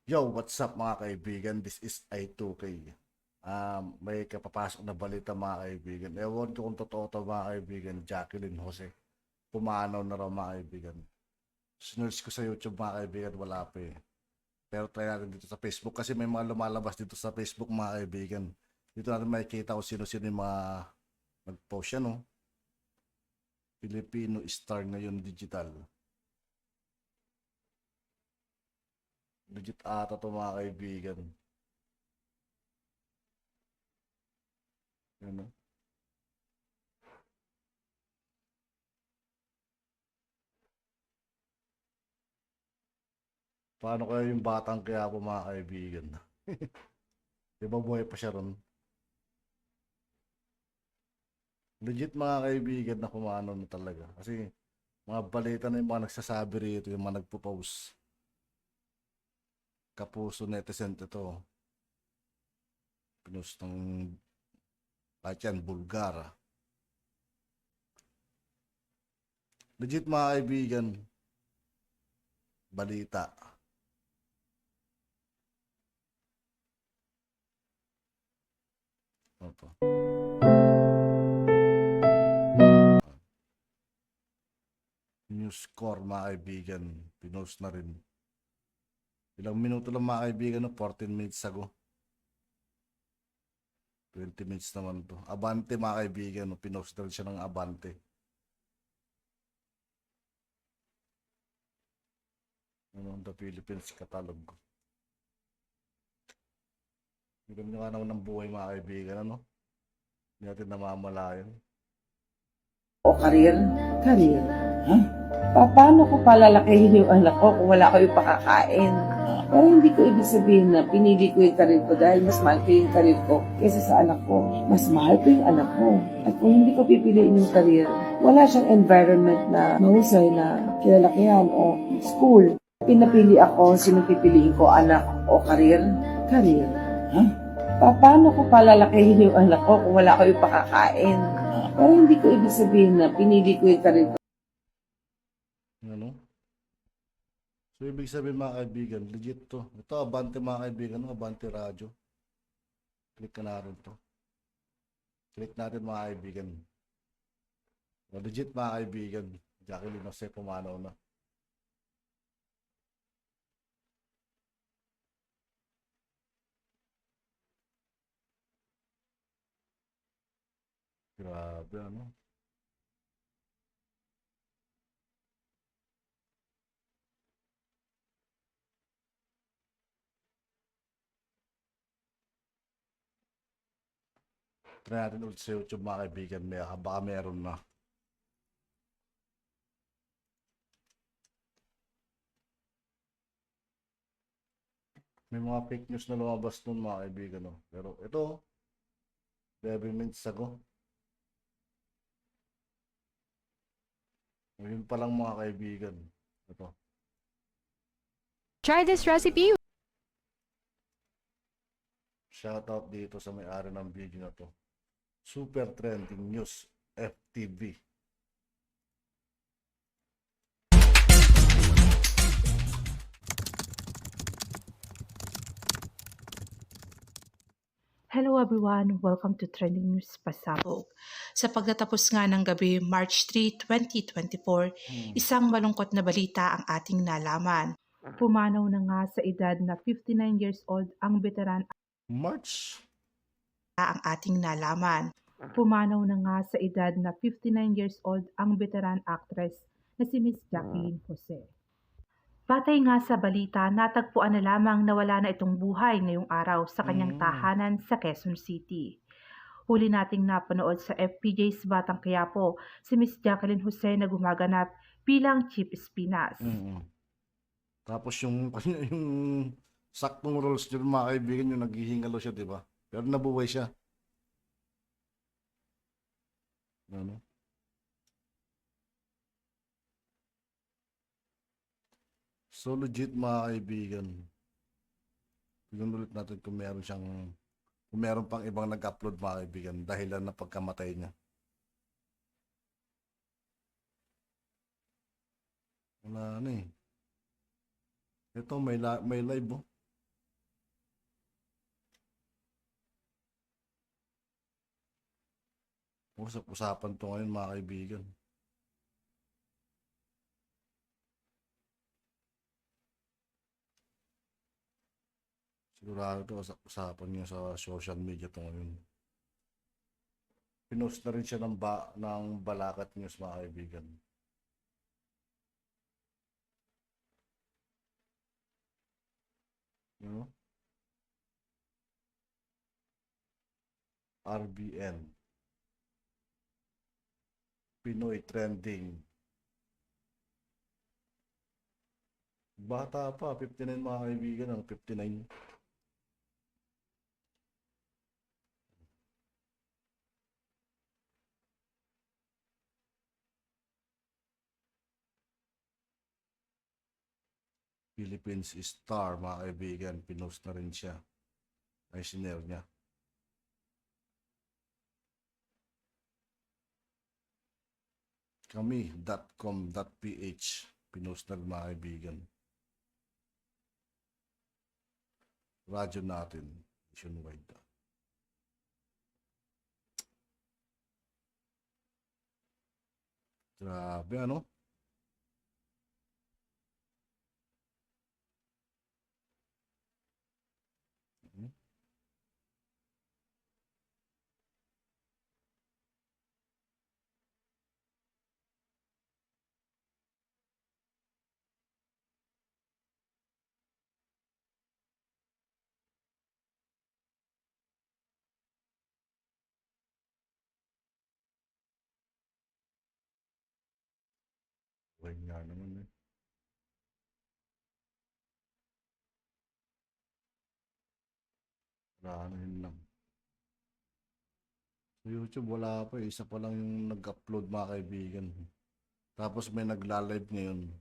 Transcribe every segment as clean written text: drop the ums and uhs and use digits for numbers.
Yo, what's up mga kaibigan? This is I2K. May kapapasok na balita mga kaibigan. Ewan ko kung totoo to mga kaibigan. Jacqueline Jose. Pumanaw na raw mga kaibigan. Sinerge ko sa YouTube mga kaibigan, wala pa eh. Pero try natin dito sa Facebook kasi may mga lumalabas dito sa Facebook mga kaibigan. Dito natin makikita kung sino-sino yung mga nag-post yan, no? Filipino Star ngayon digital. Legit ata to mga kaibigan. Yan, no? Paano kaya yung batang kaya po mga kaibigan? Di ba buhay pa siya ron? Legit mga kaibigan na kumano na talaga. Kasi mga balita na yung mga nagsasabi rito, yung mga nagpo-post. Kapuso netizen ito. Pinost ng kahit yan, Bulgar. Legit mga kaibigan, balita. Ano to? News Core mga kaibigan, pinost na rin. Ilang minuto lang mga kaibigan, no? 14 minutes ago. 20 minutes naman to. Abante mga kaibigan, no? Pinost na rin siya ng Abante. Ano, the Philippines catalog. Ganun nga naman ng buhay mga kaibigan, ano? Hindi natin namamalayan. O karir? Karir? Ha? Paano ko palalakihin yung anak ko kung wala ko yung pakakain? Pero hindi ko ibig sabihin na pinili ko yung karir ko dahil mas mahal ko yung karir ko kaysa sa anak ko. Mas mahal ko yung anak ko. At kung hindi ko pipiliin yung karir, wala siyang environment na mahusay na kinalakihan o school. Pinapili ako, sino pipiliin ko, anak o karir? Karir. Ha? Paano ko palalakihin yung anak ko kung wala ko yung pakakain? Pero hindi ko ibig sabihin na pinili ko yung karir ko. Ano? So, ibig sabihin mga kaibigan, legit to. Ito, Abante mga kaibigan, no? Abante Radio. Click ka na rin to. Click natin mga kaibigan. Legit mga kaibigan. Jacqueline Jose pumanaw na. Grabe, ano? Try natin ulit sa YouTube mga kaibigan. Baka meron na. May mga fake news na lumabas nun mga kaibigan, no? Pero ito, 11 minutes ago. Ngayon pa lang mga kaibigan. Ito. Try this recipe. Shoutout dito sa may-ari ng video na to. Super Trending News FTV. Hello everyone, welcome to Trending News Pasabog. Sa pagtatapos nga ng gabi, March 3, 2024, isang malungkot na balita ang ating nalaman. Pumanaw na nga sa edad na 59 years old ang veteran March? ang ating nalaman. Pumanaw na nga sa edad na 59 years old ang veteran actress na si Miss Jacqueline Jose. Batay nga sa balita, natagpuan na lamang na wala na itong buhay ngayong araw sa kanyang tahanan sa Quezon City. Huli nating napanood sa FPJ's Batang Quiapo si Miss Jacqueline Jose na gumaganap bilang Chief Espinas. Tapos yung, yung saktong roles nyo mga kaibigan, yung naghihingalo siya, di ba? Pero nabuhay siya. Ano? So legit mga kaibigan. Tignan ulit natin kung meron siyang, kung meron pang ibang nag-upload mga kaibigan dahilan na pagkamatay niya. Wala na eh. Ito may live oh. Usap-usapan to ngayon mga kaibigan. Sigurado to usap-usapan niya sa social media to ngayon. Pinost na rin siya ng Balakat News mga kaibigan. You know? RBN. Pinoy Trending. Bata pa, 59 mga kaibigan, ang 59. Philippines Star mga kaibigan, pinost na rin siya. Ay sinare niya. Kami.com.ph pinost na rin mga kaibigan. Radyo natin, nationwide. Grabe ano? Wala nga naman eh. Wala na yun lang. Sa YouTube wala pa eh. Isa pa lang yung nag-upload mga kaibigan. Tapos may nagla-live ngayon.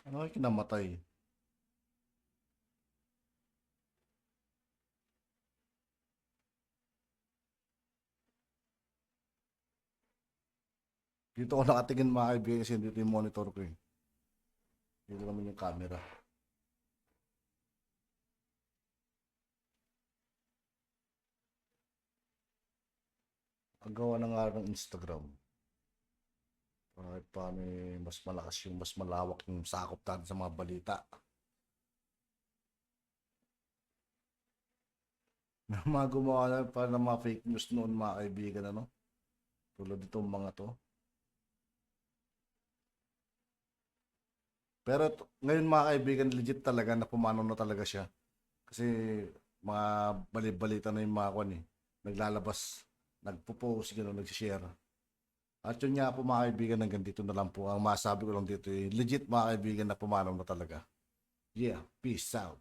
Ano ay kinamatay? Dito ako nakatingin mga kaibigan kasi dito yung monitor ko eh. Dito naman yung camera. Ang gawa na nga ng Instagram. Kahit paano eh, mas malakas yung mas malawak yung sakop natin sa mga balita. May mga gumawa na pa ng mga fake news noon mga kaibigan ano. Tulad itong mga to. Pero ngayon mga kaibigan legit talaga na pumanaw na talaga siya. Kasi mga balibalita na yung mga kwan eh. Naglalabas, nagpo-post, gano'n, nagsishare. At yun nga po mga kaibigan, hanggang dito na lang po. Ang masabi ko lang dito, legit mga kaibigan na pumanaw na talaga. Yeah, peace out.